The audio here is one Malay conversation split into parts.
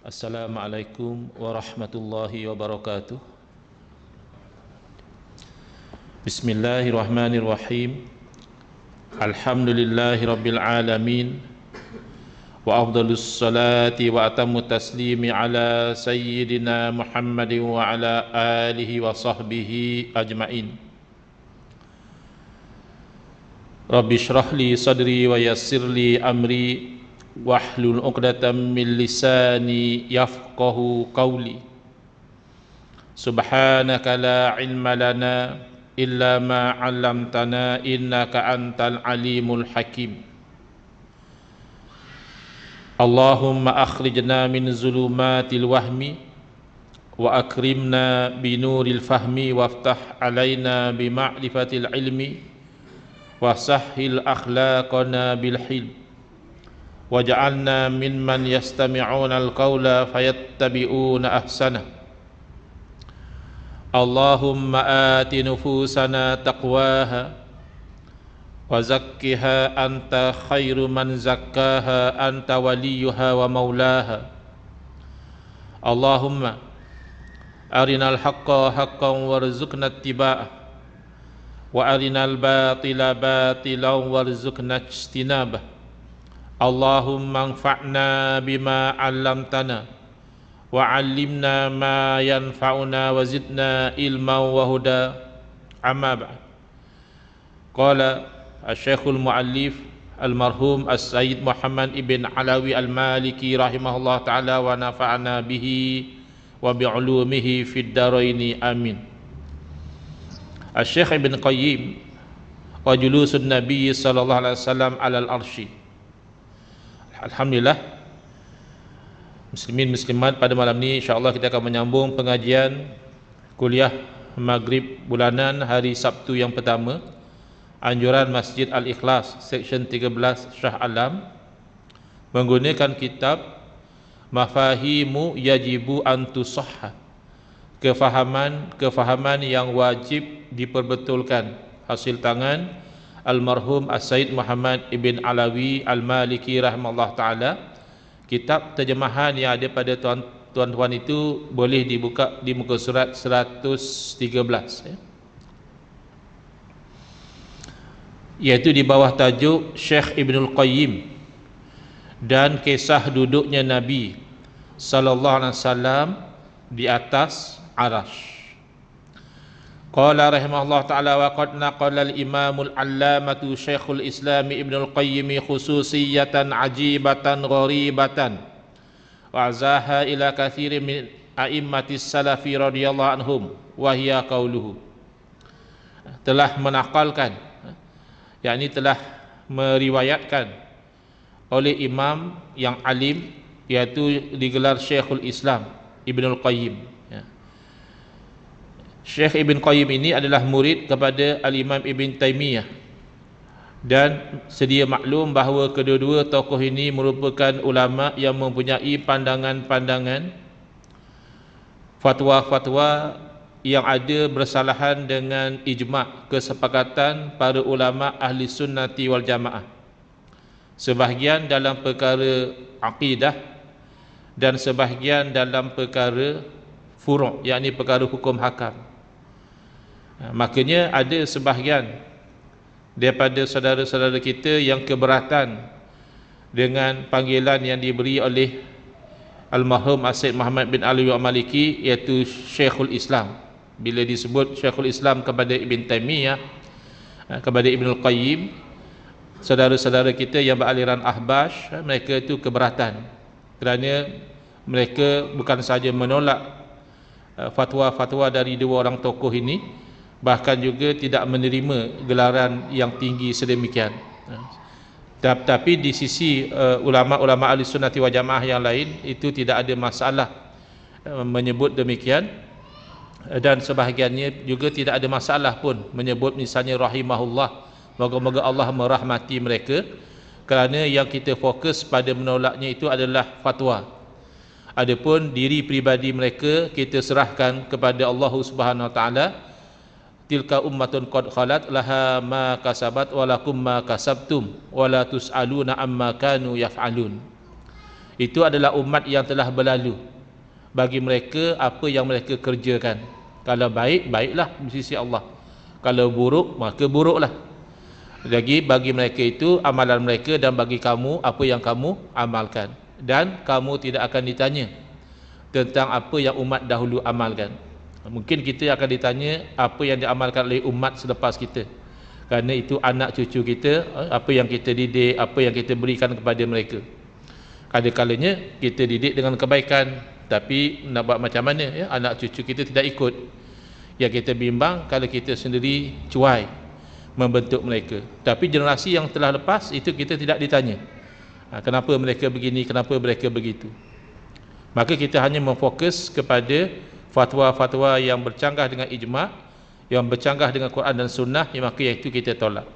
Assalamualaikum warahmatullahi wabarakatuh. Bismillahirrahmanirrahim. Alhamdulillahi rabbil alamin. Wa afdalus salati wa atammu taslimi ala sayyidina Muhammadin wa ala alihi wa sahbihi ajma'in. Rabbi shrah li sadri wa yassir li amri wahlul 'uqdatam min lisani yafqahu qawli. Subhanaka la ilma lana illa ma 'allamtana innaka antal alimul hakim. Allahumma akhrijna min zulumatil wahmi wa akrimna bi nuril fahmi waftah alaina bi ma'rifatil ilmi wa sahhil akhlaqana bil hilm waj'alna mimman yastami'una al-qawla fayattabi'una ahsana. Allahumma ati nufusana taqwaha wa zakkiha anta khairu man zakkaha anta waliyuha wa maulaha. Allahumma arinal haqqa haqqan warzuqna ittiba'ah wa arinal batila batilan warzuqna ijtinabah. Allahumma anfa'na bima 'allamtana wa 'allimna ma yanfa'una wa zidna ilman wa huda. Amma ba'd. Qala asy-syekhul muallif almarhum as-sayyid Muhammad ibn Alawi al-Maliki rahimahullah ta'ala wa nafa'ana bihi wa bi'ulumihi fid dharaini amin. Asy-syekh Ibn Qayyim wa julusun Nabi sallallahu alaihi wasallam 'alal arsy. Alhamdulillah, muslimin muslimat, pada malam ini insya-Allah kita akan menyambung pengajian kuliah Maghrib bulanan hari Sabtu yang pertama, anjuran Masjid Al-Ikhlas section 13 Shah Alam, menggunakan kitab Mafahimu Yajibu an Tusahha, kefahaman yang wajib diperbetulkan, hasil tangan almarhum As-Sayyid Muhammad ibn Alawi al-Maliki rahimahullah ta'ala. Kitab terjemahan yang ada pada tuan-tuan itu boleh dibuka di muka surat 113 iaitu di bawah tajuk Syekh Ibnul Qayyim dan kisah duduknya Nabi sallallahu alaihi wasallam di atas arasy. Qala rahimahullah ta'ala wa qad naqala al-imamul allamatu Syekhul Islam Ibnul Qayyim khususiyatan ajibatan gharibatan wa azaha ila kathirin min a'immatis salafi radhiyallahu anhum wa hiya qauluhu, telah menakalkan, yakni telah meriwayatkan oleh imam yang alim, iaitu digelar Syekhul Islam Ibnul Qayyim. Syekh Ibn Qayyim ini adalah murid kepada Al-Imam Ibn Taymiyah, dan sedia maklum bahawa kedua-dua tokoh ini merupakan ulama yang mempunyai pandangan-pandangan, fatwa-fatwa yang ada bersalahan dengan ijma' kesepakatan para ulama ahli sunnati wal jamaah, sebahagian dalam perkara akidah dan sebahagian dalam perkara furu', yakni perkara hukum hakam. Makanya ada sebahagian daripada saudara-saudara kita yang keberatan dengan panggilan yang diberi oleh almarhum As-Sayyid Muhammad bin Ali al-Maliki, iaitu Syekhul Islam. Bila disebut Syekhul Islam kepada Ibn Taymiyah, kepada Ibnul Qayyim, saudara-saudara kita yang beraliran Ahbash, mereka itu keberatan, kerana mereka bukan sahaja menolak fatwa-fatwa dari dua orang tokoh ini, bahkan juga tidak menerima gelaran yang tinggi sedemikian. Tapi di sisi ulama-ulama ahli sunnati wal jamaah yang lain itu tidak ada masalah menyebut demikian, dan sebahagiannya juga tidak ada masalah pun menyebut misalnya rahimahullah, moga-moga Allah merahmati mereka, kerana yang kita fokus pada menolaknya itu adalah fatwa. Adapun diri pribadi mereka kita serahkan kepada Allah Subhanahu wa taala. Tilka ummatun qad khalat laha ma kasabat wa lakum ma kasabtum wa la tus'aluna amma kanu yaf'alun. Itu adalah umat yang telah berlalu. Bagi mereka apa yang mereka kerjakan. Kalau baik, baiklah di sisi Allah. Kalau buruk, maka buruklah. Jadi bagi mereka itu amalan mereka, dan bagi kamu apa yang kamu amalkan. Dan kamu tidak akan ditanya tentang apa yang umat dahulu amalkan. Mungkin kita akan ditanya apa yang diamalkan oleh umat selepas kita. Kerana itu anak cucu kita, apa yang kita didik, apa yang kita berikan kepada mereka. Kadang-kadangnya kita didik dengan kebaikan, tapi nak buat macam mana ya, anak cucu kita tidak ikut. Yang kita bimbang kalau kita sendiri cuai membentuk mereka. Tapi generasi yang telah lepas itu kita tidak ditanya kenapa mereka begini, kenapa mereka begitu. Maka kita hanya memfokus kepada fatwa-fatwa yang bercanggah dengan ijma', yang bercanggah dengan Quran dan Sunnah, maka itu kita tolak.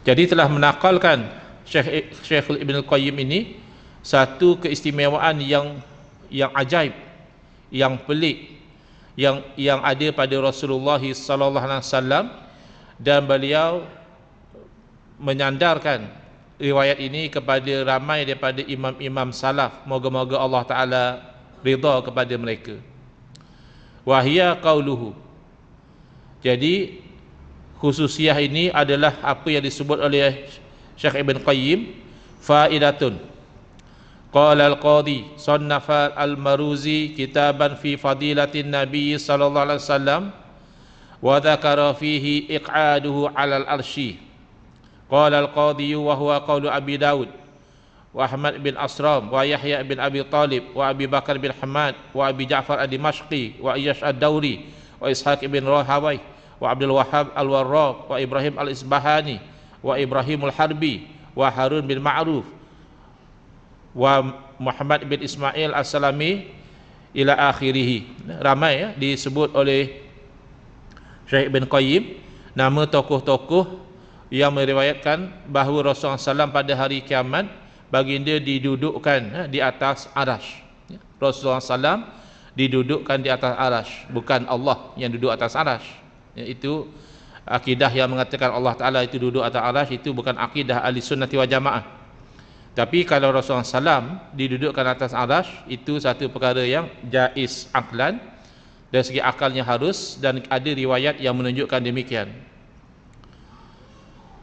Jadi telah menakalkan Syekh Ibn Al-Qayyim ini satu keistimewaan yang ajaib, yang pelik, yang ada pada Rasulullah sallallahu alaihi wasallam, dan beliau menyandarkan riwayat ini kepada ramai daripada imam-imam salaf. Moga-moga Allah Taala ridha kepada mereka. Wahia qauluhu. Jadi khususiyah ini adalah apa yang disebut oleh Syekh Ibn Qayyim, faidatun. Qala al-Qadhi sannafa al-Maruzi kitaban fi fadilatin Nabi sallallahu alaihi wasallam wa dzakara fihi iq'aduhu 'ala al-arsy. Qala al-Qadhi wa huwa qaulu Abi Daud wa Ahmad bin Asram wa Yahya bin Abi Talib wa Abi Bakar bin Hamad wa Abi Ja'far ad-Dimashqi wa Iyash ad-Dawri wa Ishaq bin Rahawai wa Abdul Wahhab al-Warraq wa Ibrahim al-Isbahani wa Ibrahim al-Harbi wa Harun bin Ma'ruf wa Muhammad bin Ismail as-Salami ila akhirih. Ramai ya disebut oleh Syekh Ibn Qayyim nama tokoh-tokoh yang meriwayatkan bahawa Rasulullah SAW pada hari kiamat baginda didudukkan di atas arash. Rasulullah SAW didudukkan di atas arash, bukan Allah yang duduk atas arash. Itu akidah yang mengatakan Allah Ta'ala itu duduk atas arash, itu bukan akidah ahli sunnati wal jamaah. Tapi kalau Rasulullah SAW didudukkan atas arash, itu satu perkara yang jaiz aklan, dari segi akalnya harus, dan ada riwayat yang menunjukkan demikian.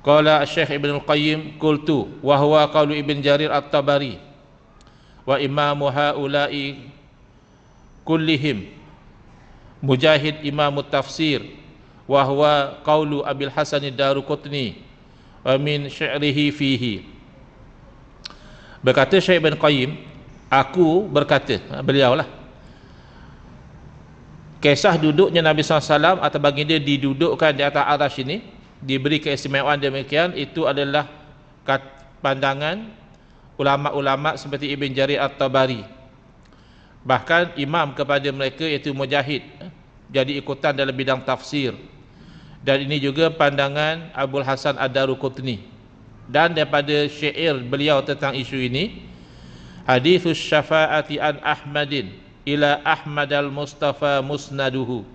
Qala Syekh Ibn Al-Qayyim qultu wa huwa qaulu Ibn Jarir At-Tabari wa imamu haula'i kullihim Mujahid imamu tafsir wa huwa qaulu Abil Hasan ad-Daruqutni wa min syi'rihi fihi. Berkata Syekh Ibn Qayyim, aku berkata, beliau lah, kisah duduknya Nabi SAW atau baginda didudukkan di atas arash ini, diberi keistimewaan demikian, itu adalah pandangan ulama-ulama seperti Ibn Jarir At-Tabari. Bahkan imam kepada mereka iaitu Mujahid jadi ikutan dalam bidang tafsir, dan ini juga pandangan Abul Hasan ad-Daruqutni. Dan daripada syair beliau tentang isu ini, hadithus syafa'ati an Ahmadin ila Ahmad al-Mustafa musnaduhu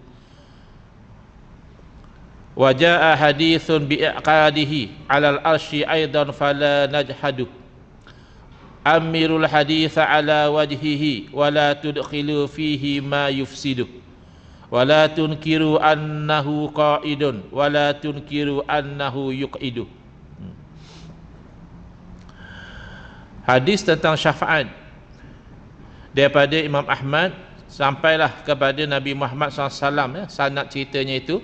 wa jaa hadithun bi'iqadihi 'alal arsy aidan fala najhadu amirul haditha 'ala wajhihi wa la tudkhilu fihi ma yufsidu wa la tunkiru annahu qa'idun wa la tunkiru annahu yuqidu. Hadis tentang syafaat daripada Imam Ahmad sampailah kepada Nabi Muhammad SAW ya, sanad ceritanya itu.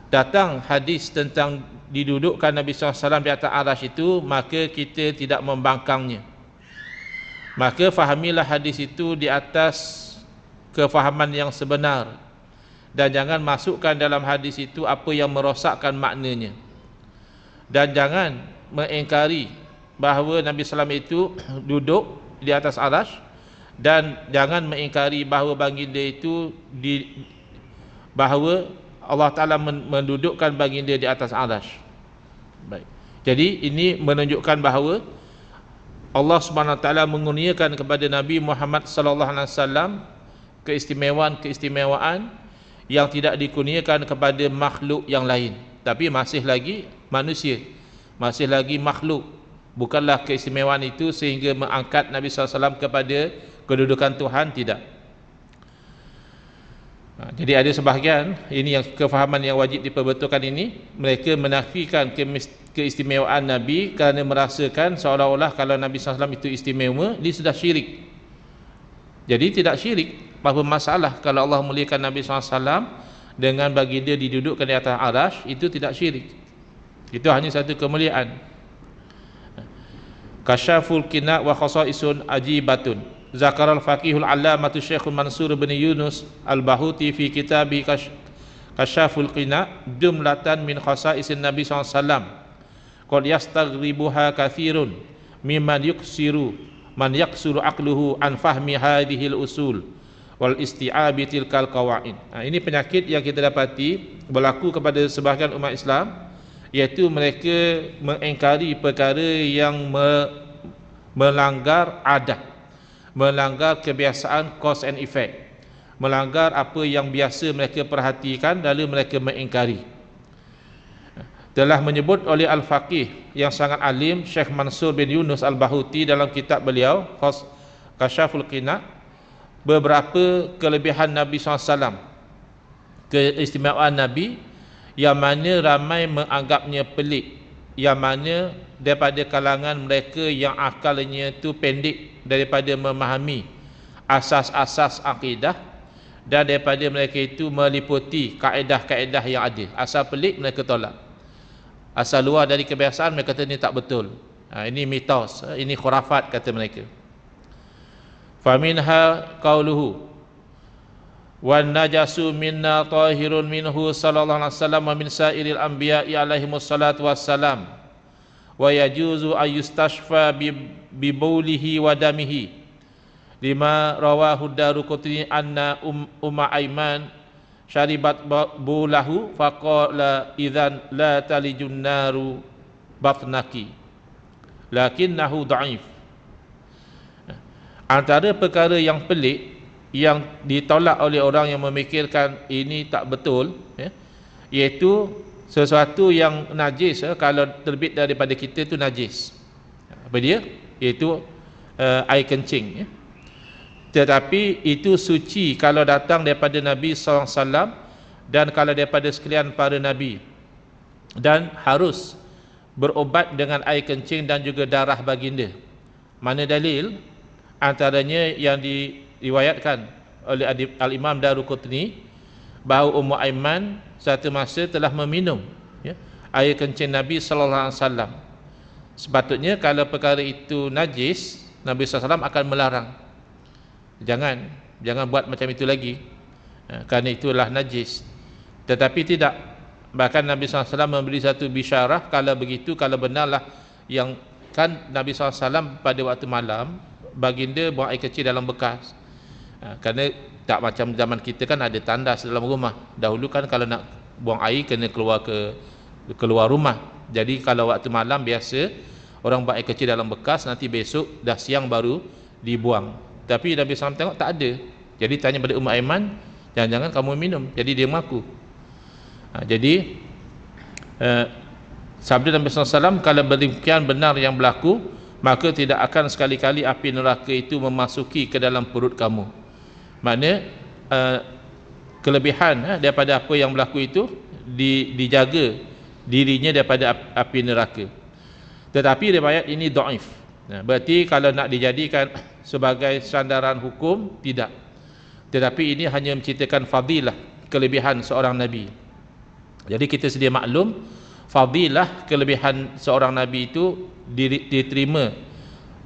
Datang hadis tentang didudukkan Nabi SAW di atas arash itu, maka kita tidak membangkangnya. Maka fahamilah hadis itu di atas kefahaman yang sebenar, dan jangan masukkan dalam hadis itu apa yang merosakkan maknanya, dan jangan mengingkari bahawa Nabi SAW itu duduk di atas arash, dan jangan mengingkari bahawa baginda itu bahawa Allah Ta'ala mendudukkan baginda di atas arash. Baik. Jadi ini menunjukkan bahawa Allah Subhanahu Wa Ta'ala mengurniakan kepada Nabi Muhammad sallallahu alaihi wasallam keistimewaan yang tidak dikurniakan kepada makhluk yang lain. Tapi masih lagi manusia, masih lagi makhluk, Bukanlah keistimewaan itu sehingga mengangkat Nabi SAW kepada kedudukan Tuhan, tidak. Jadi ada sebahagian, ini yang kefahaman yang wajib diperbetulkan ini, mereka menafikan keistimewaan Nabi kerana merasakan seolah-olah kalau Nabi SAW itu istimewa, dia sudah syirik. Jadi tidak syirik. Apa masalah kalau Allah muliakan Nabi SAW dengan baginda didudukkan di atas arasy, itu tidak syirik. Itu hanya satu kemuliaan. Kasyaful qina wa khasaisun ajibatun. Zakar al-faqihul allamatu Syekhul Mansur bin Yunus al-Bahuti fi kitabi Kasyaful qina jumlatan min khasaisin Nabi SAW. Qad yastaghribuha katsirun mimman yuksiru man yaksuru aqluhu an fahmi hadhil usul wal isti'abi tilkal qawaid. Ini penyakit yang kita dapati berlaku kepada sebahagian umat Islam, iaitu mereka mengingkari perkara yang melanggar adat, melanggar kebiasaan cause and effect, melanggar apa yang biasa mereka perhatikan lalu mereka mengingkari. Telah menyebut oleh Al-Faqih yang sangat alim Syekh Mansur bin Yunus Al-Bahuti dalam kitab beliau Kasyaful Qina beberapa kelebihan Nabi SAW, keistimewaan Nabi yang mana ramai menganggapnya pelik, yang mana daripada kalangan mereka yang akalnya itu pendek daripada memahami asas-asas akidah, dan daripada mereka itu meliputi kaedah-kaedah yang ada. Asal pelik mereka tolak, asal luar dari kebiasaan mereka kata ini tak betul, ini mitos, ini khurafat kata mereka. Faminha qauluhu wan najasu minna tahirun minhu sallallahu alaihi wasallam wa min sairil anbiya'i alaihimus salatu wassalam wa yajuzu ayustashfa bi baulihi wa damihi lima rawahu Daruqutni anna Umma Aiman syaribat bulahu faqala idzan la talijun naru batnaki lakinnahu dhaif. Antara perkara yang pelik yang ditolak oleh orang yang memikirkan ini tak betul, iaitu sesuatu yang najis, kalau terbit daripada kita itu najis. Apa dia? Iaitu air kencing, tetapi itu suci kalau datang daripada Nabi SAW dan kalau daripada sekalian para Nabi, dan harus berobat dengan air kencing dan juga darah baginda. Mana dalil? Antaranya yang diriwayatkan oleh Al-Imam Daruqutni bahawa Ummu Aiman satu masa telah meminum air kencing Nabi SAW. Sepatutnya kalau perkara itu najis, Nabi SAW akan melarang, jangan buat macam itu lagi, kerana itulah najis. Tetapi tidak, bahkan Nabi SAW memberi satu bisyarah, kalau begitu, kalau benarlah yang kan Nabi SAW pada waktu malam baginda buang air kecil dalam bekas, kerana tak macam zaman kita kan ada tandas dalam rumah. Dahulu kan kalau nak buang air kena keluar rumah. Jadi kalau waktu malam biasa orang buang air kecil dalam bekas, nanti besok dah siang baru dibuang. Tapi Nabi SAW tengok tak ada, jadi tanya pada Ummu Aiman, jangan-jangan kamu minum? Jadi dia mengaku. Jadi sabda Nabi SAW, kalau demikian benar yang berlaku, maka tidak akan sekali-kali api neraka itu memasuki ke dalam perut kamu. Makna kelebihan daripada apa yang berlaku itu dijaga dirinya daripada api neraka. Tetapi riwayat ini dhaif. Berarti kalau nak dijadikan sebagai sandaran hukum, tidak. Tetapi ini hanya menceritakan fadilah, kelebihan seorang Nabi. Jadi kita sedia maklum, fadilah, kelebihan seorang Nabi itu diterima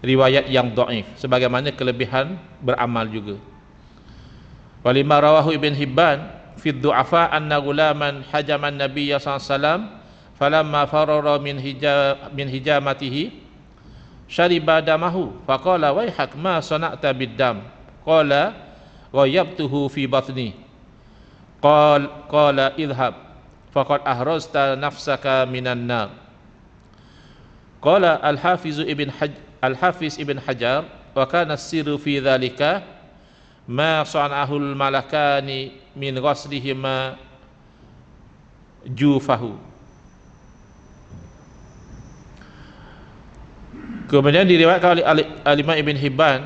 riwayat yang dhaif, sebagaimana kelebihan beramal juga. Walima rawahu Ibn Hibban fi du'afa anna gulaman hajaman Nabiy sallallahu alaihi wasallam falamma farara min hijamatihi syariba damahu faqala waihak ma sana'ta biddam qala ghayyabtuhu fi batni qala idhhab faqad ahrazta nafsaka minan nar. Qala al-Hafiz Ibn Hajar wa kana as-sirru fi dhalika ma sana'ahu al-malakani min ghaslihima jufahu. Kemudian diriwayatkan oleh Imam Ibn Hibban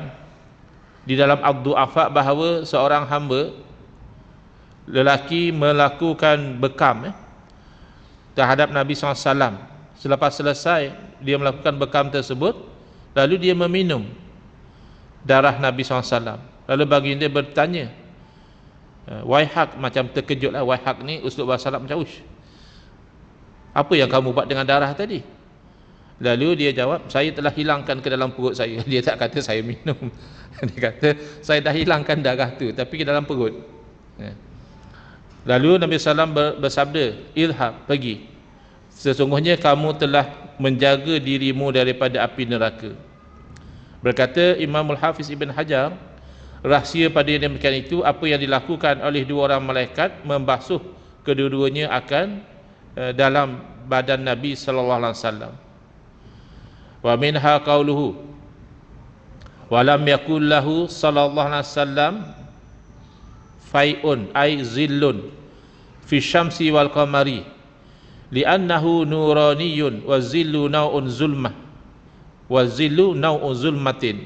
di dalam Ad-Du'afa bahawa seorang hamba lelaki melakukan bekam terhadap Nabi SAW. Selepas selesai dia melakukan bekam tersebut, lalu dia meminum darah Nabi SAW. Lalu baginda bertanya, waihak, macam terkejut lah. Waihak ni uslub bahasa Arab macam ush, apa yang kamu buat dengan darah tadi? Lalu dia jawab, saya telah hilangkan ke dalam perut saya. Dia tak kata saya minum. Dia kata saya dah hilangkan darah tu, tapi ke dalam perut. Lalu Nabi SAW bersabda, ilham, pergi, sesungguhnya kamu telah menjaga dirimu daripada api neraka. Berkata Imam Al-Hafiz Ibn Hajar, rahsia pada yang demikian itu, apa yang dilakukan oleh dua orang malaikat membasuh kedua-duanya akan dalam badan Nabi SAW. Wa minha qauluhu wa lam yakul lahu sallallahu alaihi wasallam fai'un ay zillun fi syamsi wal qamari li'annahu nuraniyun wa zillu naw'un zulmah wa zillu naw'u zulmatin,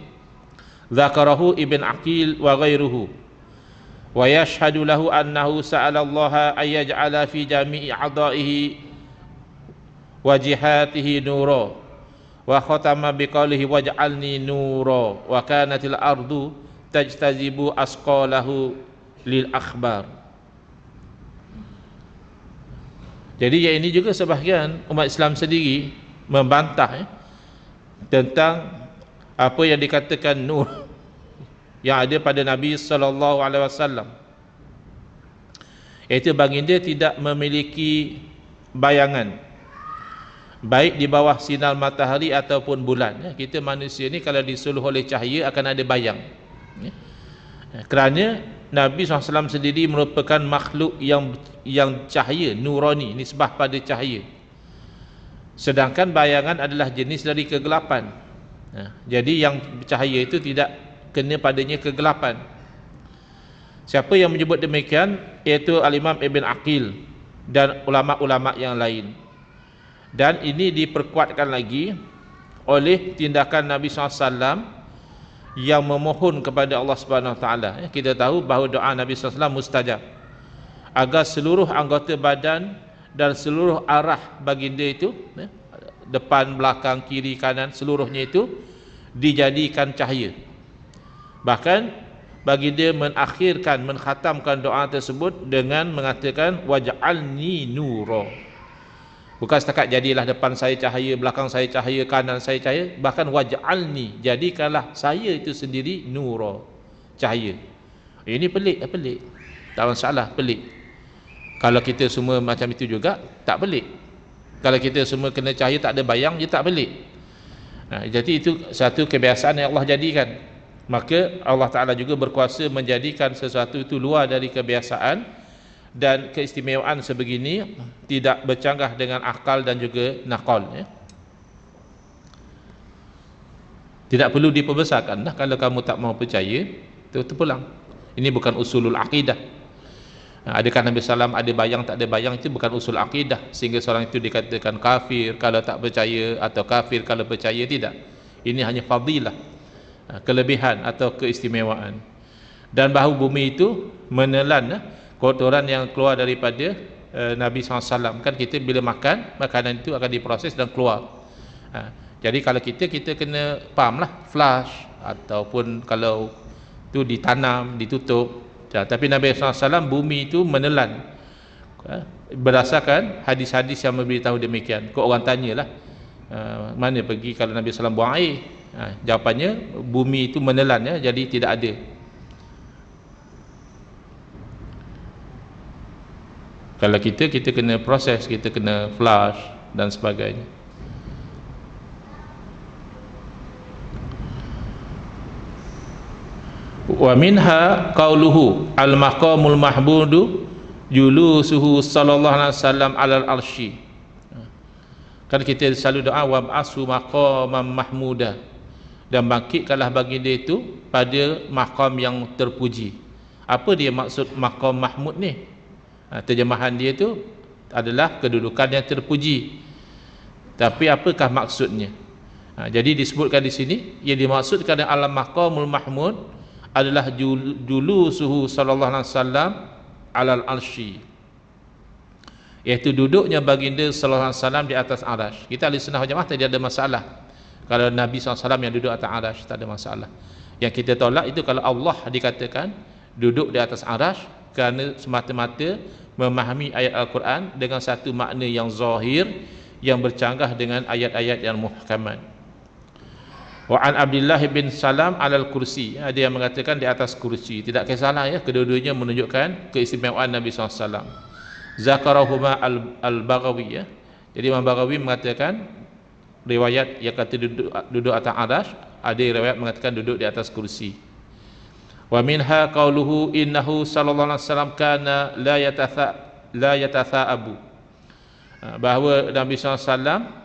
dzakarahu Ibn Aqil wa ghairuhu. Wa yashhadu lahu annahu sa'ala Allah ay yaj'ala fi jami'i a'dha'ihi wa jihatihi nura wa khatama biqaulihi waj'alni nura wa kanatil ardu tajtazibu asqalahu lil akhbar. Jadi yang ini juga sebahagian umat Islam sendiri membantah tentang apa yang dikatakan nur yang ada pada Nabi sallallahu alaihi wasallam, iaitu baginda tidak memiliki bayangan baik di bawah sinar matahari ataupun bulan. Kita manusia ni kalau disuluh oleh cahaya akan ada bayang, kerana Nabi SAW sendiri merupakan makhluk yang cahaya, nurani, nisbah pada cahaya, sedangkan bayangan adalah jenis dari kegelapan. Jadi yang cahaya itu tidak kena padanya kegelapan. Siapa yang menyebut demikian iaitu Al-Imam Ibn Aqil dan ulama-ulama yang lain. Dan ini diperkuatkan lagi oleh tindakan Nabi SAW yang memohon kepada Allah Subhanahu Wa Taala. Kita tahu bahawa doa Nabi SAW mustajab, agar seluruh anggota badan dan seluruh arah baginda itu, depan, belakang, kiri, kanan, seluruhnya itu dijadikan cahaya. Bahkan baginda mengkhatamkan doa tersebut dengan mengatakan waj'alni nura. Bukan setakat jadilah depan saya cahaya, belakang saya cahaya, kanan saya cahaya, bahkan waj'alni, jadikanlah saya itu sendiri nura, cahaya. Ini pelik, tak masalah, pelik. Kalau kita semua macam itu juga tak pelik. Kalau kita semua kena cahaya tak ada bayang, dia tak pelik. Jadi itu satu kebiasaan yang Allah jadikan. Maka Allah Ta'ala juga berkuasa menjadikan sesuatu itu luar dari kebiasaan, dan keistimewaan sebegini tidak bercanggah dengan akal dan juga naqal. Tidak perlu diperbesarkan. Kalau kamu tak mau percaya, terpulang. Ini bukan usulul akidah. Adakah Nabi SAW ada bayang, tak ada bayang, itu bukan usul akidah sehingga seorang itu dikatakan kafir kalau tak percaya, atau kafir kalau percaya. Tidak. Ini hanya fadilah, kelebihan atau keistimewaan. Dan bahu bumi itu menelan kotoran yang keluar daripada Nabi SAW. Kan kita bila makan, makanan itu akan diproses dan keluar. Jadi kalau kita kena pump lah, flush, ataupun kalau itu ditanam, ditutup. Tapi Nabi SAW bumi itu menelan, berdasarkan hadis-hadis yang memberitahu demikian. Kau orang tanyalah, mana pergi kalau Nabi SAW buang air? Jawapannya bumi itu menelan, jadi tidak ada. Kalau kita kena proses, kita kena flush dan sebagainya. Wa minha qauluhu al-maqamul mahmudu julusuhu sallallahu alaihi wasallam alal arsy. Kan kita selalu doa wa ba'su maqamam mahmuda, dan bangkitkanlah baginda itu pada maqam yang terpuji. Apa dia maksud maqam mahmud ni? Terjemahan dia itu adalah kedudukan yang terpuji. Tapi apakah maksudnya? Jadi disebutkan di sini yang dimaksudkan dengan alam maqamul mahmud adalah julusuhu sallallahu alaihi wasallam alal arsy, iaitu duduknya baginda sallallahu alaihi wasallam di atas arasy. Kita ahli sunnah wal jamaah tidak ada masalah kalau Nabi SAW yang duduk atas arasy, tak ada masalah. Yang kita tolak itu kalau Allah dikatakan duduk di atas arasy, kerana semata-mata memahami ayat Al-Quran dengan satu makna yang zahir yang bercanggah dengan ayat-ayat yang muhkamat. Wa an Abdullah bin Salam alal kursi, ada yang mengatakan di atas kursi. Tidak kisahlah ya, kedua-duanya menunjukkan keistimewaan Nabi SAW. Zakarahuma al-Baghawi ya. Jadi Imam Baghawi mengatakan riwayat yang kata duduk atas arasy, ada riwayat mengatakan duduk di atas kursi. Wa minha qauluhu innahu sallallahu alaihi wasallam kana la yatatha'abu, bahawa Nabi SAW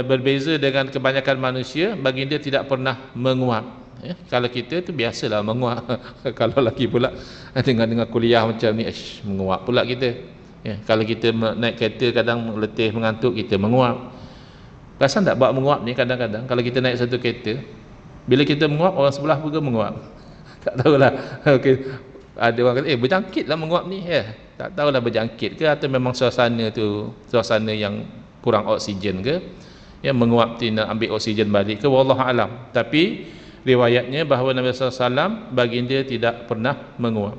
berbeza dengan kebanyakan manusia, baginda tidak pernah menguap ya. Kalau kita tu biasalah menguap kalau lagi pula dengar kuliah macam ni menguap pula kita ya. Kalau kita naik kereta kadang letih mengantuk, kita menguap. Perasan tak buat menguap ni kadang-kadang kalau kita naik satu kereta, bila kita menguap orang sebelah juga menguap. Tak tahulah okay. Ada orang kata berjangkit lah menguap ni ya. Tak tahulah berjangkit ke atau memang suasana tu suasana yang kurang oksigen ke, yang menguap tu nak ambil oksigen balik ke, wallahu alam. Tapi riwayatnya bahawa Nabi SAW baginda tidak pernah menguap.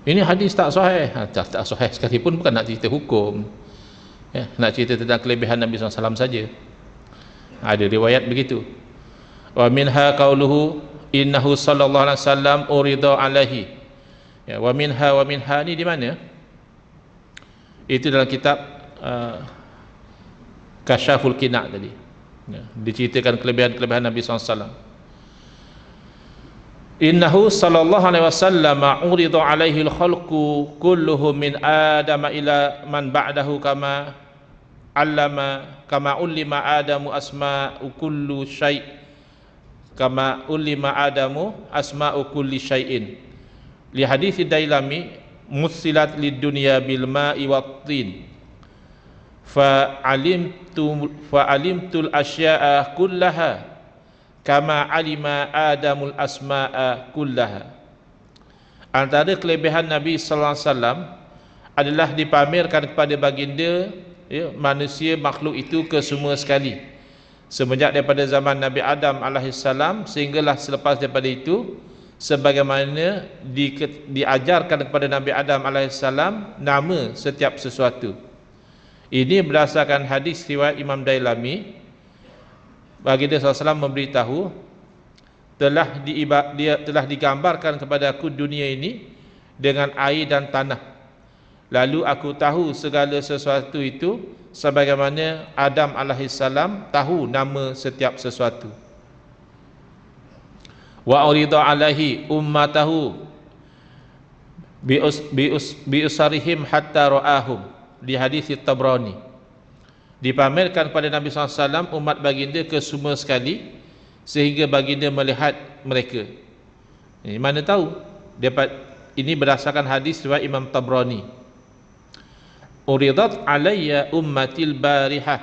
Ini hadis tak sahih. Tak sahih sekalipun, bukan nak cerita hukum ya, nak cerita tentang kelebihan Nabi SAW saja. Ada riwayat begitu. Wa minha qauluhu innahu sallallahu alaihi wasallam urida alaihi ya. Wa minha ni di mana? Itu dalam kitab Kasyaful Qina' tadi ya, diceritakan kelebihan-kelebihan Nabi SAW. Innahu sallallahu alaihi wasallam urida alaihi al-khalqu kulluhum min Adam ila man ba'dahu kama ulima Adamu asma'u kullu syai' kama ulima Adamu asma'u kulli syai'in. Li hadits Dailami musilat lid dunya bil ma'i wat tin fa alimtul asya'a kullaha kama alima Adamul asma'a kullaha. Antara kelebihan Nabi sallallahu alaihi wasallam adalah dipamerkan kepada baginda ya, manusia makhluk itu ke semua sekali, semenjak daripada zaman Nabi Adam alaihissalam sehinggalah selepas daripada itu, sebagaimana diajarkan kepada Nabi Adam alaihissalam nama setiap sesuatu. Ini berdasarkan hadis riwayat Imam Dailami. Baginda SAW memberitahu, dia telah digambarkan kepada aku dunia ini dengan air dan tanah, lalu aku tahu segala sesuatu itu sebagaimana Adam alaihissalam tahu nama setiap sesuatu. Wa urida alaihi ummatahu bi usarihim hatta ra'ahum, di hadis Tabrani. Dipamerkan pada Nabi SAW umat baginda ke semua sekali sehingga baginda melihat mereka. Ini mana tahu? Ini berdasarkan hadis riwayat Imam Tabrani. Uridat alayya ummatil barihah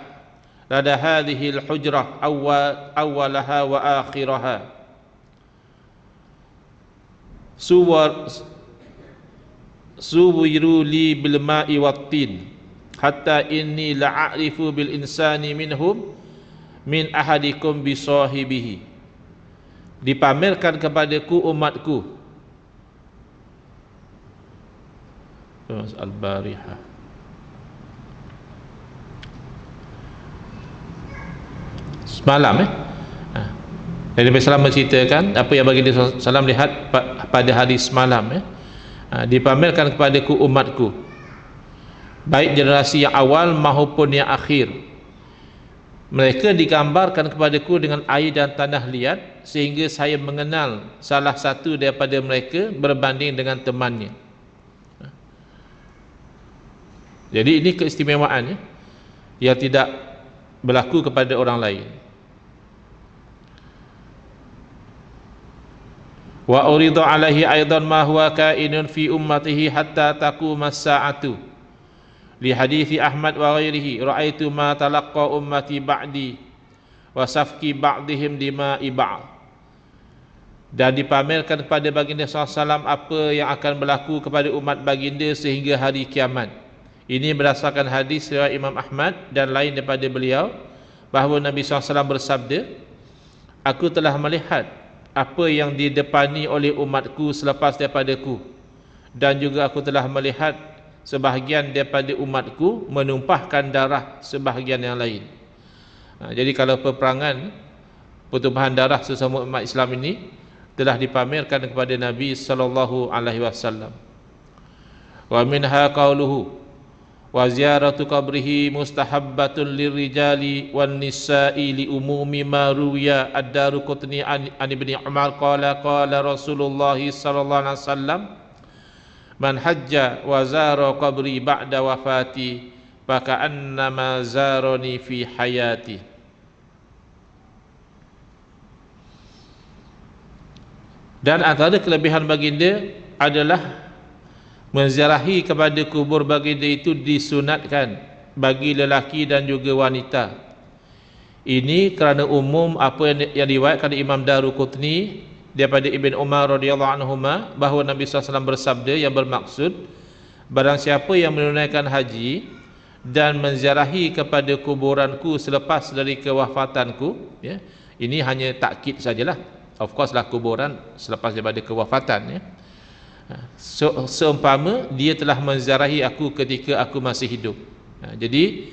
lada hadhihi al-hujrah awwalaha wa akhiraha suwiru li bil ma'i wat tin hatta inni la'arifu bil insani minhum min ahadikum bi sahibihi. Dipamerkan kepadaku umatku al-barihah. Semalam Nabi SAW menceritakan apa yang baginda SAW lihat pada hari semalam dipamerkan kepadaku umatku, baik generasi yang awal maupun yang akhir. Mereka digambarkan kepadaku dengan air dan tanah liat sehingga saya mengenal salah satu daripada mereka berbanding dengan temannya. Jadi ini keistimewaan yang tidak berlaku kepada orang lain. Wa urida alaihi aidan ma huwa kainun fi ummatihi hatta taqumas sa'atu li hadithi Ahmad wa ghairihi ra'aitu ma talaqqa ummati ba'di wa safki ba'dihim dima'i ba'd. Dan dipamerkan kepada baginda SAW apa yang akan berlaku kepada umat baginda sehingga hari kiamat. Ini berdasarkan hadis riwayat Imam Ahmad dan lain daripada beliau, bahawa Nabi SAW bersabda, aku telah melihat apa yang didepani oleh umatku selepas daripadaku, dan juga aku telah melihat sebahagian daripada umatku menumpahkan darah sebahagian yang lain. Jadi kalau peperangan, pertumpahan darah sesama umat Islam ini telah dipamerkan kepada Nabi sallallahu alaihi wasallam. Wa minha qauluhu wa ziyaratu qabrihi mustahabbatun lirrijali wan nisa'i li umumi ma ruwiya ad-Daruqutni an Ibni Umar qala Rasulullah sallallahu alaihi wasallam man hajja wa zara qabri ba'da wafati faka'annama zarani fi hayati. Dan antara kelebihan baginda adalah menziarahi kepada kubur baginda itu disunatkan bagi lelaki dan juga wanita. Ini kerana umum apa yang diriwayatkan oleh Imam Daruqutni daripada Ibn Umar radhiyallahu anhuma, bahawa Nabi SAW bersabda yang bermaksud, barang siapa yang menunaikan haji dan menziarahi kepada kuburanku selepas dari kewafatanku, ya, ini hanya takkid sajalah. Of course lah kuburan selepas daripada kewafatan, ya. Seumpama dia telah menziarahi aku ketika aku masih hidup. Jadi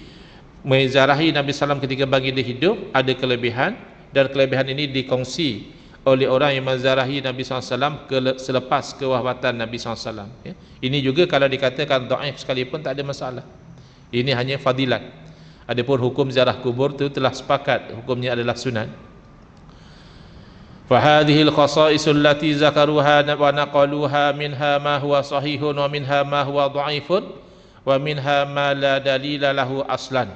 menziarahi Nabi SAW ketika baginda hidup ada kelebihan, dan kelebihan ini dikongsi oleh orang yang menziarahi Nabi SAW selepas kewafatan Nabi SAW, ya. Ini juga kalau dikatakan dhaif sekalipun tak ada masalah. Ini hanya fadilat. Adapun hukum ziarah kubur itu telah sepakat hukumnya adalah sunat. فهذه الخصائص التي ذكروها ونقلوها منها ما هو صحيح ومنها ما هو ضعيف ومنها ما لا دليل له أصلا.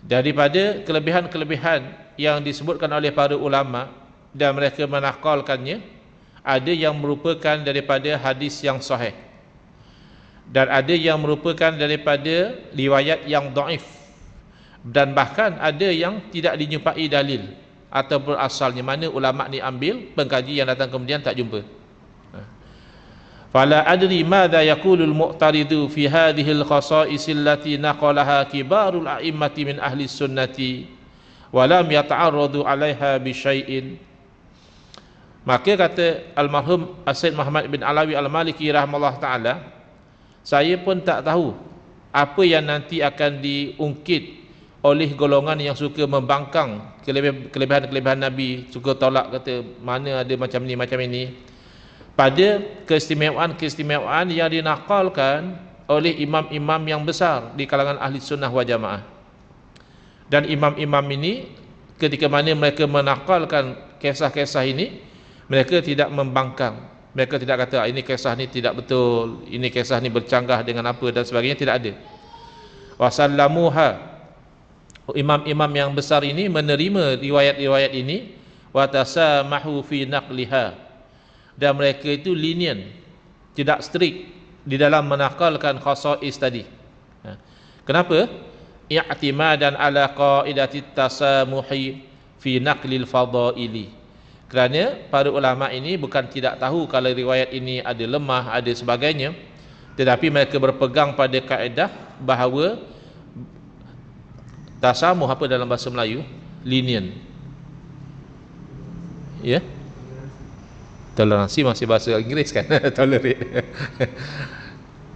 Daripada kelebihan-kelebihan yang disebutkan oleh para ulama dan mereka menakalkannya, ada yang merupakan daripada hadis yang sahih dan ada yang merupakan daripada riwayat yang dhaif, dan bahkan ada yang tidak dijumpai dalil ataupun asalnya mana ulama ni ambil, pengkaji yang datang kemudian tak jumpa. Fala adri madza yaqulu al-mu'taridu fi hadhihi al-khasa'is allati naqalaha kibarul a'immati min ahli sunnati wa lam yata'arradu 'alaiha bi syai'in. Maka kata almarhum Sayyid Muhammad bin Alawi Al-Maliki rahimahullah taala, saya pun tak tahu apa yang nanti akan diungkit oleh golongan yang suka membangkang kelebihan-kelebihan Nabi, suka tolak, kata mana ada macam ni macam ini, pada keistimewaan-keistimewaan yang dinakalkan oleh imam-imam yang besar di kalangan ahli sunnah wal jamaah. Dan imam-imam ini ketika mana mereka menakalkan kisah-kisah ini, mereka tidak membangkang, mereka tidak kata ini kisah ni tidak betul, ini kisah ni bercanggah dengan apa dan sebagainya, tidak ada. Wasallamuha, imam-imam yang besar ini menerima riwayat-riwayat ini, wa tasamahu fi naqliha, dan mereka itu lenient, tidak strict di dalam menakalkan khasais tadi. Kenapa? I'timadan ala qaidati tasamuhi fi naqlil fadaili. Kerana para ulama ini bukan tidak tahu kalau riwayat ini ada lemah, ada sebagainya, tetapi mereka berpegang pada kaedah bahawa tasamuh apa dalam bahasa Melayu? Lenient. Ya? Toleransi masih bahasa Inggeris kan? Tolerate.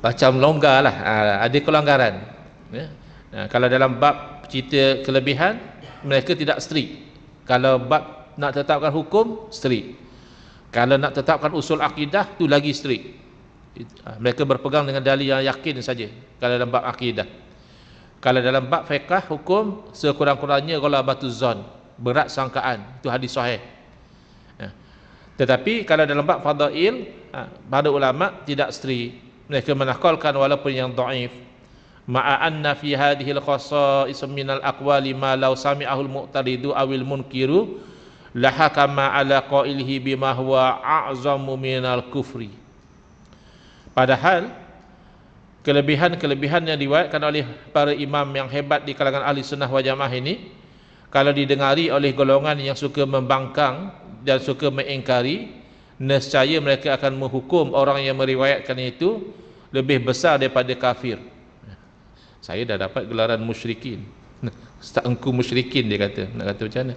Macam longgar lah. Ada kelonggaran. Ya? Kalau dalam bab cerita kelebihan, mereka tidak strict. Kalau bab nak tetapkan hukum, strict. Kalau nak tetapkan usul akidah, tu lagi strict. Mereka berpegang dengan dalil yang yakin saja kalau dalam bab akidah. Kalau dalam bab fiqh hukum, sekurang-kurangnya ghalabatuz zon, berat sangkaan, itu hadis sahih. Tetapi kalau dalam bab fadail, pada ulama tidak strict, mereka menakalkan walaupun yang dhaif. Ma'a anna fi hadhihi al-khasa'is min al-aqwali ma law sami'ahu al-mu'taridu awil munkiru lahakama ala qailihi bima huwa a'zamu min al-kufri. Padahal kelebihan-kelebihan yang diriwayatkan oleh para imam yang hebat di kalangan ahli sunnah wal jamaah ini, kalau didengari oleh golongan yang suka membangkang dan suka mengingkari, nescaya mereka akan menghukum orang yang meriwayatkan itu lebih besar daripada kafir. Saya dah dapat gelaran musyrikin. Ustaz engku musyrikin, dia kata. Nak kata macam mana?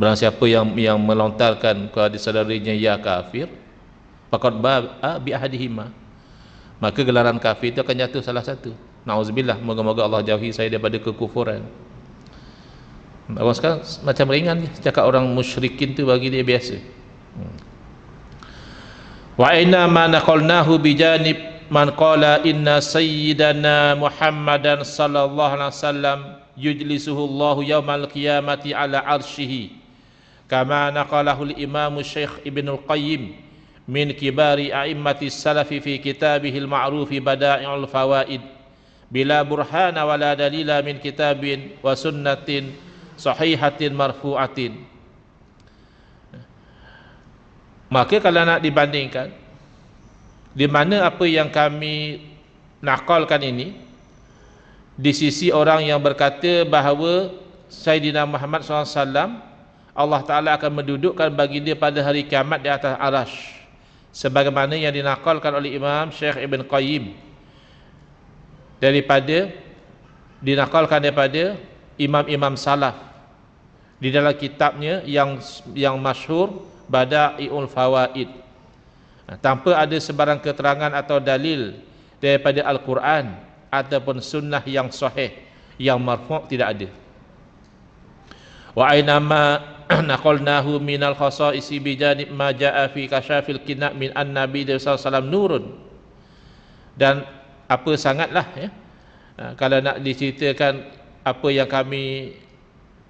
Barang siapa yang melontarkan kepada saudaranya ya kafir, faqad ba'a bi ahadihima, maka gelaran kafir itu akan jatuh salah satu. Nauzubillah, moga-moga Allah jauhi saya daripada kekufuran. Orang sekarang macam ringan je cakap orang musyrikin tu, bagi dia biasa. Wa inna ma naqalnahu bijanib man qala inna sayyidana Muhammadan sallallahu alaihi wasallam yujlisuhu Allahu yaumal qiyamati ala arsyihi, kama naqalahu al-imam Syekh Ibn al-Qayyim min kibari a'immati salafi fi kitabihil ma'rufi Bada'i'ul Fawaid, bila burhana wala dalila min kitabin wa sunnatin sahihatin marfu'atin. Maka kalau nak dibandingkan, di mana apa yang kami nakalkan ini, di sisi orang yang berkata bahawa Sayyidina Muhammad SAW, Allah Ta'ala akan mendudukkan baginda pada hari kiamat di atas arash, sebagaimana yang dinakalkan oleh Imam Syekh Ibn Qayyim, dinakalkan daripada imam-imam salaf di dalam kitabnya yang masyhur Bada'i'ul Fawaid, tanpa ada sebarang keterangan atau dalil daripada Al-Quran ataupun sunnah yang sahih, yang marfu' tidak ada. Wa ainama naqalnahu minal khasa'isi bijanib ma ja'a fi kasyafil kina' min an-nabi sallallahu alaihi wasallam nurun. Dan apa sangatlah ya, kalau nak diceritakan apa yang kami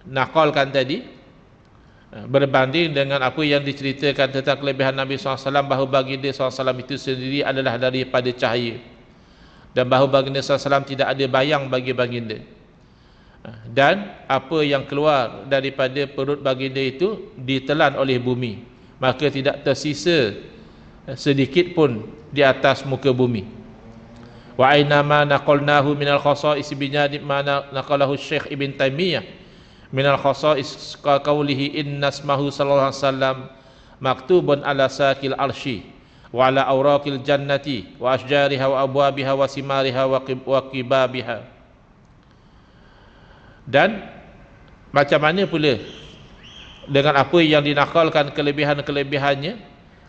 nakalkan tadi, berbanding dengan apa yang diceritakan tentang kelebihan Nabi SAW, bahawa baginda SAW itu sendiri adalah daripada cahaya, dan bahawa baginda SAW tidak ada bayang bagi baginda, dan apa yang keluar daripada perut baginda itu ditelan oleh bumi, maka tidak tersisa sedikit pun di atas muka bumi. Wa ainama naqalnahu minal khasa'is bijanib ma naqalahu Syekh Ibn Taimiyah minal khasa'is qaulihi inna ismahu sallallahu alaihi wasallam maktubun ala sakil arsy wa ala awraqil jannati wa asjariha wa abwabiha wa simariha wa qibabiha. Dan macam mana pula dengan apa yang dinakalkan kelebihan-kelebihannya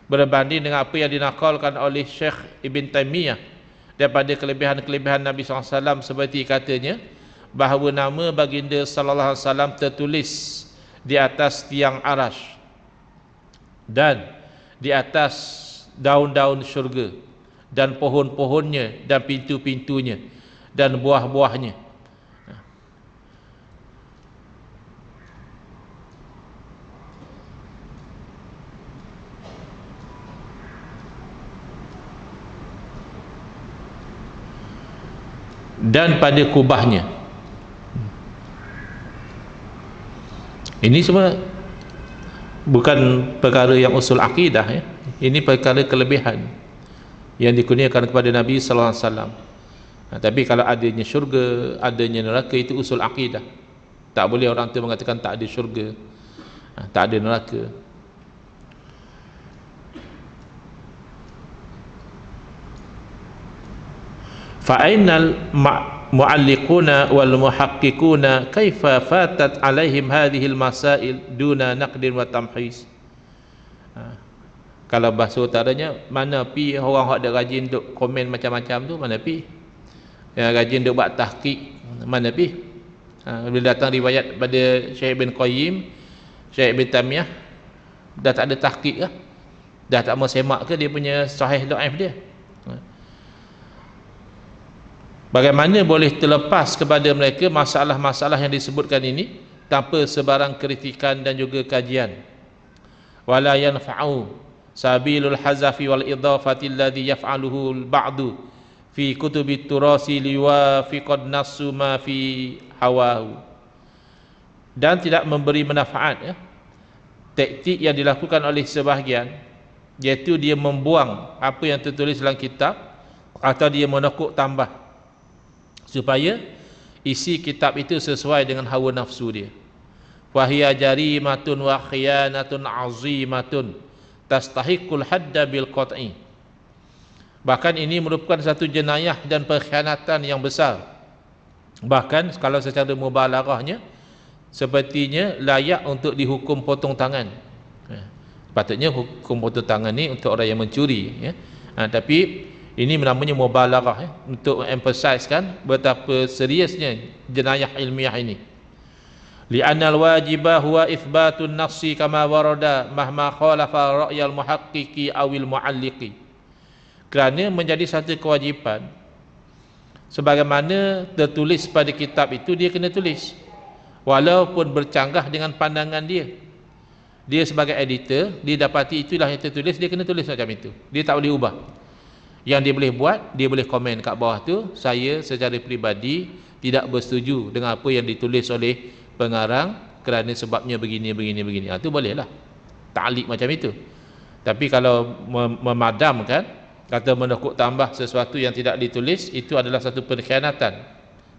berbanding dengan apa yang dinakalkan oleh Syekh Ibn Taimiyah daripada kelebihan-kelebihan Nabi SAW, seperti katanya bahawa nama baginda sallallahu alaihi wasallam tertulis di atas tiang arash dan di atas daun-daun syurga dan pohon-pohonnya dan pintu-pintunya dan buah-buahnya. Dan pada kubahnya. Ini semua bukan perkara yang usul akidah ya. Ini perkara kelebihan yang dikurniakan kepada Nabi sallallahu alaihi wasallam. Tapi kalau adanya syurga, adanya neraka, itu usul akidah. Tak boleh orang tu mengatakan tak ada syurga, tak ada neraka. Fa'inal mu'alliquna wal muhaqqiquna kaifa fatat alaihim hadhil masail duna naqdin wa tamhis. Kalau bahasa utaranya, mana pi orang hak dak rajin duk komen macam-macam tu, mana pi yang rajin duk buat tahqiq, mana pi. Bila datang riwayat pada Syekh Ibn Qayyim, Syekh Ibn Taimiyah, dah tak ada tahqiq ke? Dah tak mau semak ke dia punya sahih dhaif dia? Bagaimana boleh terlepas kepada mereka masalah-masalah yang disebutkan ini tanpa sebarang kritikan dan juga kajian? Wala yanfa'u sabilul hazafi wal idafati alladhi yaf'aluhu al-ba'du fi kutubi turasi liwafiqad nasu ma fi hawahu. Dan tidak memberi manfaat ya, taktik yang dilakukan oleh sebahagian, iaitu dia membuang apa yang tertulis dalam kitab atau dia menekuk tambah supaya isi kitab itu sesuai dengan hawa nafsu dia. Fahiya jarimatun wa khiyanatun azimatun tastahiqul hadda bil qat'i. Bahkan ini merupakan satu jenayah dan pengkhianatan yang besar. Bahkan kalau secara mubalaghahnya sepertinya layak untuk dihukum potong tangan. Patutnya hukum potong tangan ni untuk orang yang mencuri, ya. Tapi ini namanya mubalaghah, untuk emphasizekan betapa seriusnya jenayah ilmiah ini. Li'anna al-wajiba huwa ithbatun nafsi kama warada mahma khalafa ra'yal muhaqqiqi awil mu'alliqi. Kerana menjadi satu kewajipan, sebagaimana tertulis pada kitab itu, dia kena tulis walaupun bercanggah dengan pandangan dia. Dia sebagai editor, dia dapati itulah yang tertulis, dia kena tulis macam itu, dia tak boleh ubah. Yang dia boleh buat, dia boleh komen kat bawah tu, saya secara peribadi tidak bersetuju dengan apa yang ditulis oleh pengarang kerana sebabnya begini. Itu bolehlah ta'liq macam itu. Tapi kalau memadamkan, kata menekuk tambah sesuatu yang tidak ditulis, itu adalah satu pengkhianatan,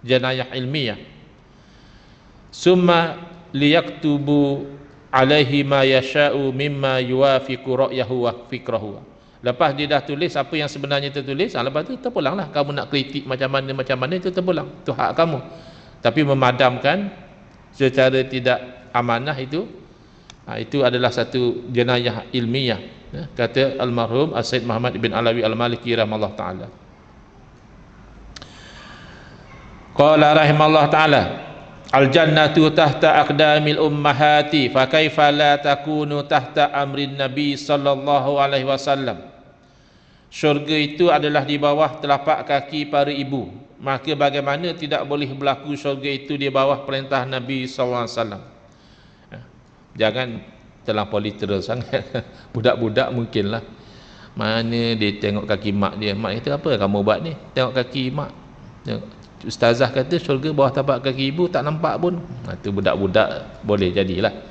jenayah ilmiah. Summa liyaktubu alaihi ma yasha'u mimma yuwafiqu ra'yahu wa fikrahu. Lepas dia dah tulis apa yang sebenarnya tertulis, lepas tu terpulanglah kamu nak kritik macam mana itu terpulang, itu hak kamu. Tapi memadamkan secara tidak amanah itu adalah satu jenayah ilmiah, kata almarhum As-Sayyid Muhammad bin Alawi Al-Maliki rahimahullah taala. Qala rahimahullah taala, al-jannatu tahta aqdamil ummahati fa kaifa la takunu tahta amrin nabi sallallahu alaihi wasallam. Syurga itu adalah di bawah telapak kaki para ibu, maka bagaimana tidak boleh berlaku syurga itu di bawah perintah Nabi sallallahu alaihi wasallam. Jangan terlampau literal sangat. Budak-budak mungkinlah, mana dia tengok kaki mak dia, mak kata apa kamu buat ni, tengok kaki mak. Ustazah kata syurga bawah tapak kaki ibu, tak nampak pun. Itu budak-budak boleh jadilah.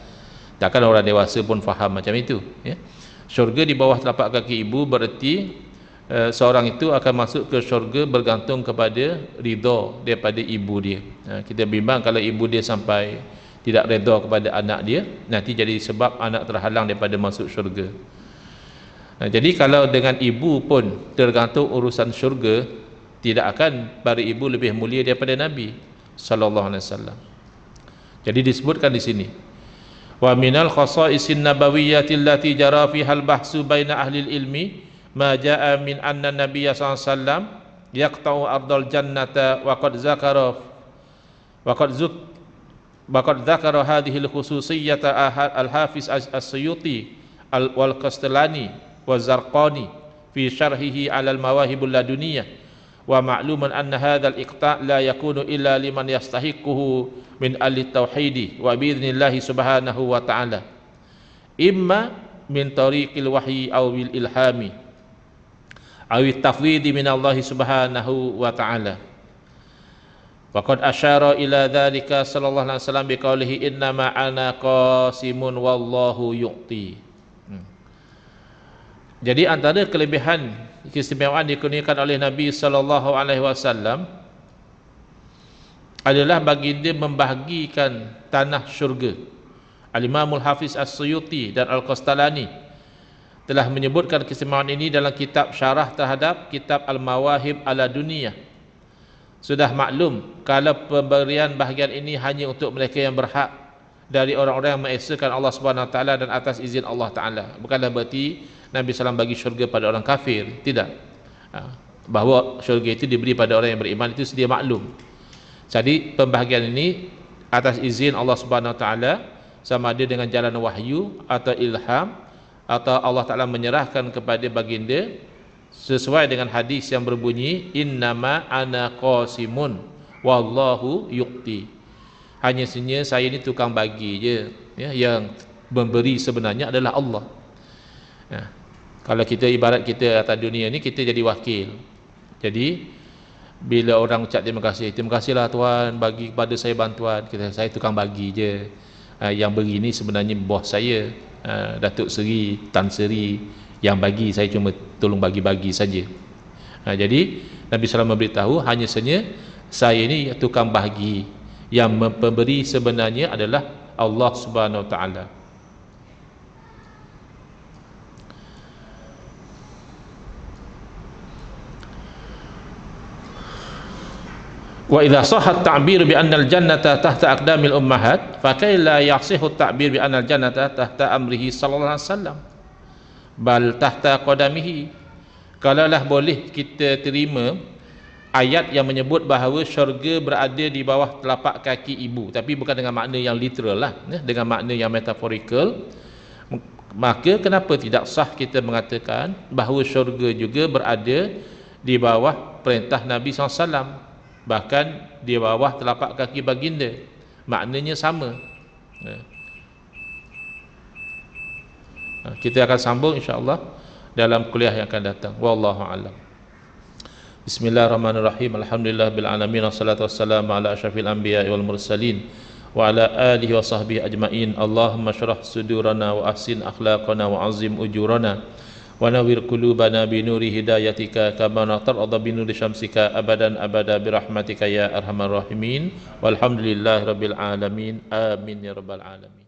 Takkan orang dewasa pun faham macam itu, ya. Syurga di bawah telapak kaki ibu bererti seorang itu akan masuk ke syurga bergantung kepada ridha daripada ibu dia. Kita bimbang kalau ibu dia sampai tidak redha kepada anak dia, nanti jadi sebab anak terhalang daripada masuk syurga. Jadi kalau dengan ibu pun tergantung urusan syurga, tidak akan para ibu lebih mulia daripada Nabi sallallahu alaihi wasallam. Jadi disebutkan di sini, wa minal khasa'isin nabawiyyati allati jara fiha al-bahsu baina ahli al-ilmi ma jaa min anna nabiyya sallallahu alaihi wasallam yaqta'u ardal jannata wa qad zakara hadhihi al-khususiyyata al-hafiz as-suyuti wal qastalani wa zarqani fi syarhihi 'ala al-mawahibul laduniyah. Wa ma'luman anna hadzal iqta' la yakunu illa liman yastahiquhu min ahli tauhidi wa bi'idnillahi subhanahu wa ta'ala, imma min tariqil wahyi aw bil ilhami aw tafwidi min Allah subhanahu wa ta'ala. Faqad asyara ila dzalika sallallahu alaihi wasallam biqaulihi innama ana qasimun wallahu yu'ti. Jadi antara kelebihan keistimewaan dikurniakan oleh Nabi sallallahu alaihi wasallam adalah baginda membahagikan tanah syurga. Al-Imamul Hafiz As-Suyuti dan Al-Qastalani telah menyebutkan keistimewaan ini dalam kitab syarah terhadap kitab Al-Mawahib ala Duniyah. Sudah maklum kalau pemberian bahagian ini hanya untuk mereka yang berhak dari orang-orang yang mengesakan Allah Subhanahu Wa Taala dan atas izin Allah Taala. Bukanlah berarti Nabi SAW bagi syurga pada orang kafir, tidak. Bahawa syurga itu diberi pada orang yang beriman itu sedia maklum. Jadi pembahagian ini atas izin Allah Subhanahu Wa Taala, sama ada dengan jalan wahyu atau ilham, atau Allah Taala menyerahkan kepada baginda sesuai dengan hadis yang berbunyi innama ana qasimun wallahu yu'ti. Hanya saja saya ini tukang bagi je, ya, yang memberi sebenarnya adalah Allah. Ya. Kalau kita ibarat kita atas dunia ni, kita jadi wakil. Jadi bila orang ucap terima kasihlah Tuhan bagi kepada saya bantuan, kita saya tukang bagi je. Yang beri ni sebenarnya bos saya, Datuk Seri, Tan Seri, yang bagi saya cuma tolong bagi-bagi saja. Jadi Nabi SAW memberitahu hanya saja saya ini tukang bahagi, yang memberi sebenarnya adalah Allah Subhanahu Wa Taala. Wa idza sahha at-ta'bir bi anna al-jannata tahta aqdamil ummahat fa kay la yasihu at-ta'bir bi anna al-jannata tahta amrihi sallallahu alaihi wasallam bal tahta qadamihi. Kalaulah boleh kita terima ayat yang menyebut bahawa syurga berada di bawah telapak kaki ibu, tapi bukan dengan makna yang literal lah, dengan makna yang metaphorical, maka kenapa tidak sah kita mengatakan bahawa syurga juga berada di bawah perintah Nabi SAW, bahkan di bawah telapak kaki baginda, maknanya sama. Kita akan sambung insya-Allah dalam kuliah yang akan datang. Wallahu a'lam. Bismillahirrahmanirrahim. Alhamdulillahil alamin, wassalatu wassalamu ala asyrafil anbiya'i wal mursalin wa ala alihi wa sahbihi ajmain. Allahumma shrah sudurana wa ahsin akhlaqana wa azim ujurana wa nawwir qulubana bi nuri hidayatika kama tarada bi nuri syamsika abadan abada bi rahmatika ya arhamar rahimin. Walhamdulillahirabbil alamin. Amin ya rabbal alamin.